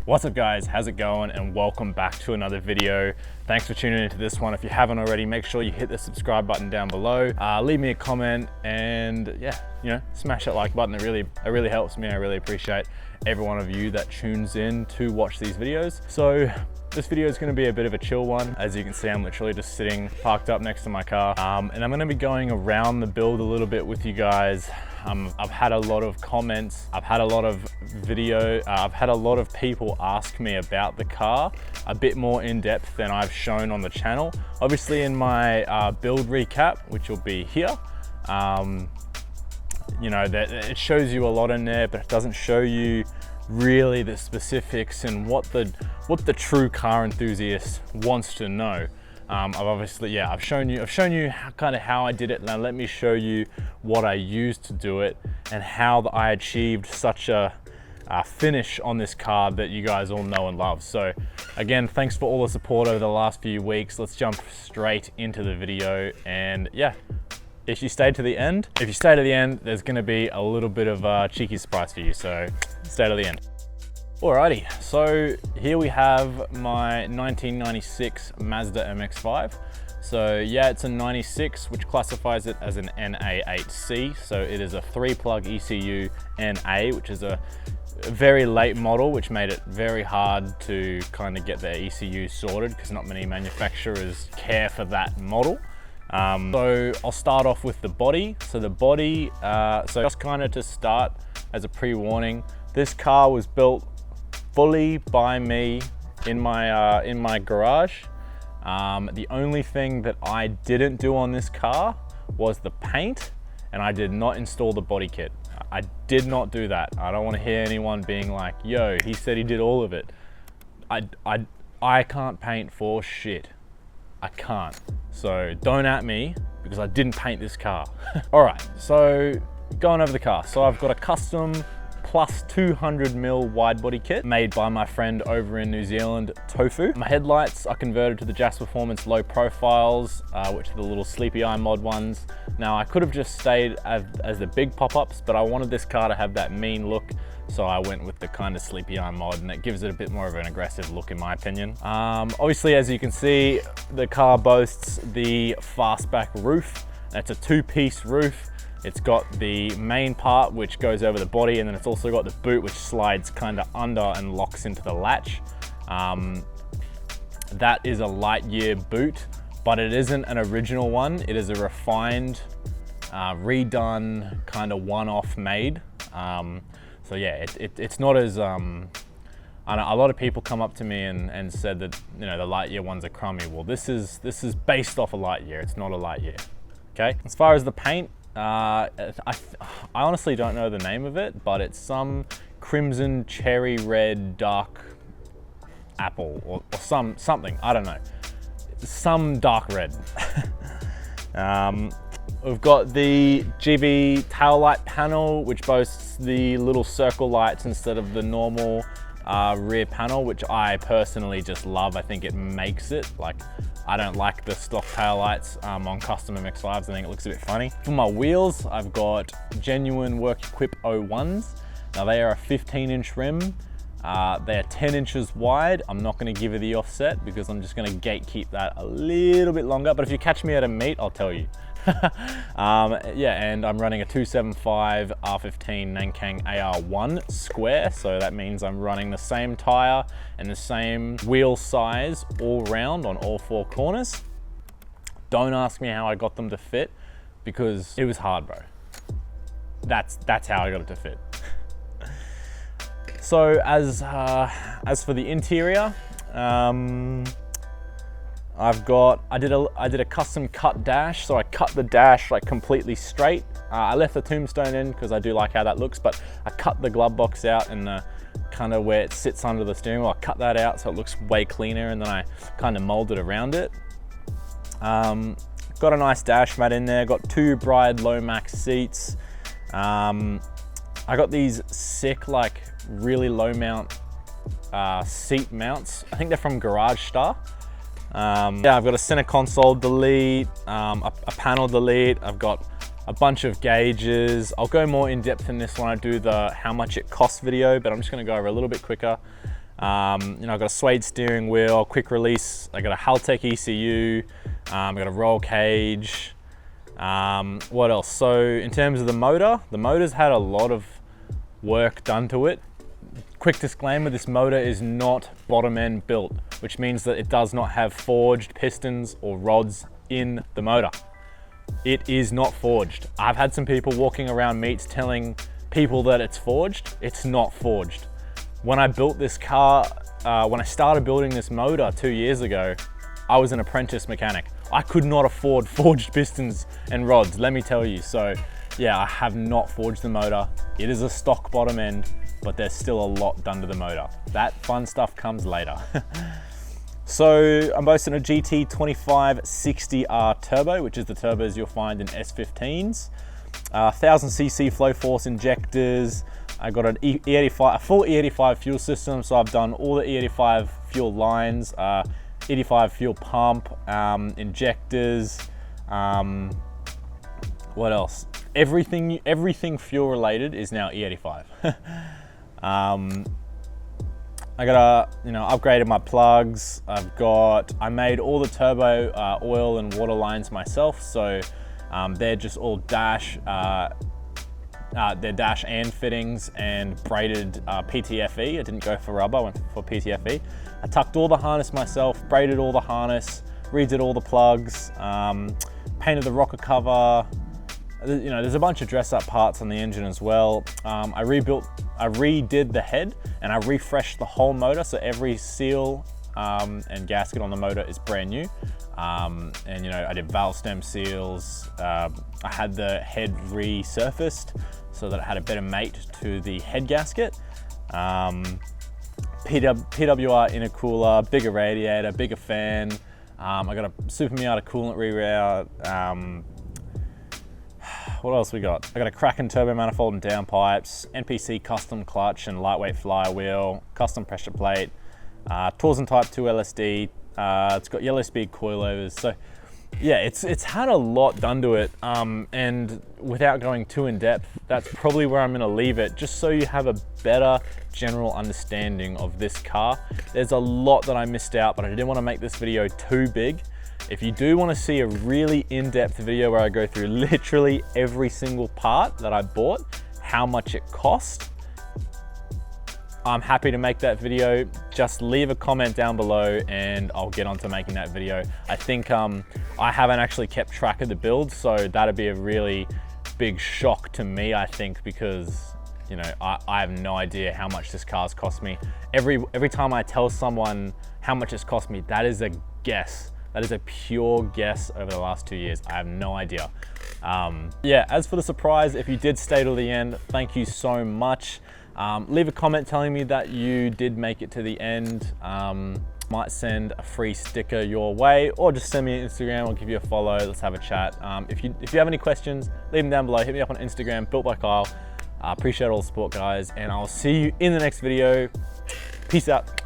What's up guys, how's it going, and welcome back to another video. Thanks for tuning into this one. If you haven't already, make sure you hit the subscribe button down below, leave me a comment, and yeah, smash that like button. It really helps me. I really appreciate every one of you that tunes in to watch these videos. So this video is going to be a bit of a chill one. As you can see, I'm literally just sitting parked up next to my car, and I'm going to be going around the build a little bit with you guys. I've had a lot of comments, I've had a lot of I've had a lot of people ask me about the car a bit more in depth than I've shown on the channel. Obviously in my build recap, which will be here, you know, that it shows you a lot in there, but it doesn't show you really the specifics and what the true car enthusiast wants to know. I've shown you kind of how I did it. Now let me show you what I used to do it and how I achieved such a finish on this car that you guys all know and love. So again, thanks for all the support over the last few weeks. Let's jump straight into the video. And yeah, if you stay to the end, there's gonna be a little bit of a cheeky surprise for you. So stay to the end. Alrighty, so here we have my 1996 Mazda MX-5. So yeah, it's a 96, which classifies it as an NA8C. So it is a 3-plug ECU NA, which is a very late model, which made it very hard to kind of get their ECU sorted because not many manufacturers care for that model. So I'll start off with the body. So the body, so just kind of to start as a pre-warning, this car was built fully by me in my garage. The only thing that I didn't do on this car was the paint, and I did not install the body kit. I did not do that. I don't want to hear anyone being like, yo, he said he did all of it. I can't paint for shit. I can't. So don't at me because I didn't paint this car. All right, so going over the car. So I've got a custom plus 200mm wide body kit made by my friend over in New Zealand, Tofu. My headlights are converted to the Jasper Performance low profiles, which are the little sleepy eye mod ones. Now I could have just stayed as the big pop-ups, but I wanted this car to have that mean look, so I went with the kind of sleepy eye mod, and it gives it a bit more of an aggressive look in my opinion. Obviously, as you can see, the car boasts the fastback roof. It's a 2-piece roof. It's got the main part which goes over the body, and then it's also got the boot which slides kind of under and locks into the latch. That is a Lightyear boot, but it isn't an original one. It is a refined, redone kind of one-off made. So yeah, it's not as, I know a lot of people come up to me and said that, you know, the Lightyear ones are crummy. Well, this is based off a Lightyear. It's not a Lightyear, okay? As far as the paint, I honestly don't know the name of it, but it's some crimson cherry red dark apple or something, I don't know, some dark red. We've got the GB tail light panel, which boasts the little circle lights instead of the normal rear panel, which I personally just love. I think it makes it, like, I don't like the stock tail lights on custom MX-5s. I think it looks a bit funny. For my wheels, I've got genuine Work Equip 01s. Now they are a 15-inch rim. They are 10 inches wide. I'm not gonna give you the offset because I'm just gonna gatekeep that a little bit longer. But if you catch me at a meet, I'll tell you. Yeah, and I'm running a 275 R15 Nankang AR1 square, so that means I'm running the same tire and the same wheel size all round on all 4 corners. Don't ask me how I got them to fit because it was hard, bro. That's how I got it to fit. So as for the interior, I did a custom cut dash, so I cut the dash like completely straight. I left the tombstone in because I do like how that looks, but I cut the glove box out and the kind of where it sits under the steering wheel, I cut that out so it looks way cleaner, and then I kind of molded around it. Got a nice dash mat in there, got 2 Bride low max seats. I got these sick, like really low mount seat mounts. I think they're from Garage Star. Yeah, I've got a center console delete, a panel delete. I've got a bunch of gauges. I'll go more in depth in this when I do the how much it costs video, but I'm just gonna go over a little bit quicker. You know, I've got a suede steering wheel, quick release. I got a Haltech ECU. I got a roll cage. What else? So in terms of the motor's had a lot of work done to it. Quick disclaimer, this motor is not bottom end built, which means that it does not have forged pistons or rods in the motor. It is not forged. I've had some people walking around meets telling people that it's forged. It's not forged. When I built this car, when I started building this motor 2 years ago, I was an apprentice mechanic. I could not afford forged pistons and rods, let me tell you. So yeah, I have not forged the motor. It is a stock bottom end, but there's still a lot done to the motor. That fun stuff comes later. So I'm boasting a GT2560R turbo, which is the turbos you'll find in S15s. 1000cc flow force injectors. I got an E85, a full E85 fuel system. So I've done all the E85 fuel lines, E85 fuel pump, injectors. What else? Everything fuel related is now E85. I got upgraded my plugs. I made all the turbo oil and water lines myself. So they're just all dash and fittings and braided PTFE. I didn't go for rubber, I went for PTFE. I tucked all the harness myself, braided all the harness, redid all the plugs, painted the rocker cover. You know, there's a bunch of dress up parts on the engine as well. I redid the head and I refreshed the whole motor. So every seal and gasket on the motor is brand new. And you know, I did valve stem seals. I had the head resurfaced so that it had a better mate to the head gasket. PWR intercooler, bigger radiator, bigger fan. I got a Super Miata coolant reroute. What else we got? I got a Kraken turbo manifold and downpipes, NPC custom clutch and lightweight flywheel, custom pressure plate, Torsen Type 2 LSD. It's got yellow speed coilovers. So yeah, it's had a lot done to it. And without going too in depth, that's probably where I'm gonna leave it, just so you have a better general understanding of this car. There's a lot that I missed out, but I didn't want to make this video too big. If you do want to see a really in-depth video where I go through literally every single part that I bought, how much it cost, I'm happy to make that video. Just leave a comment down below and I'll get on to making that video. I think I haven't actually kept track of the build, so that'd be a really big shock to me, I think, because you know, I have no idea how much this car's cost me. Every time I tell someone how much it's cost me, that is a guess. That is a pure guess over the last 2 years. I have no idea. Yeah, as for the surprise, if you did stay till the end, thank you so much. Leave a comment telling me that you did make it to the end. Might send a free sticker your way, or just send me an Instagram. I'll give you a follow. Let's have a chat. If you have any questions, leave them down below. Hit me up on Instagram, built by Kyle. I appreciate all the support, guys, and I'll see you in the next video. Peace out.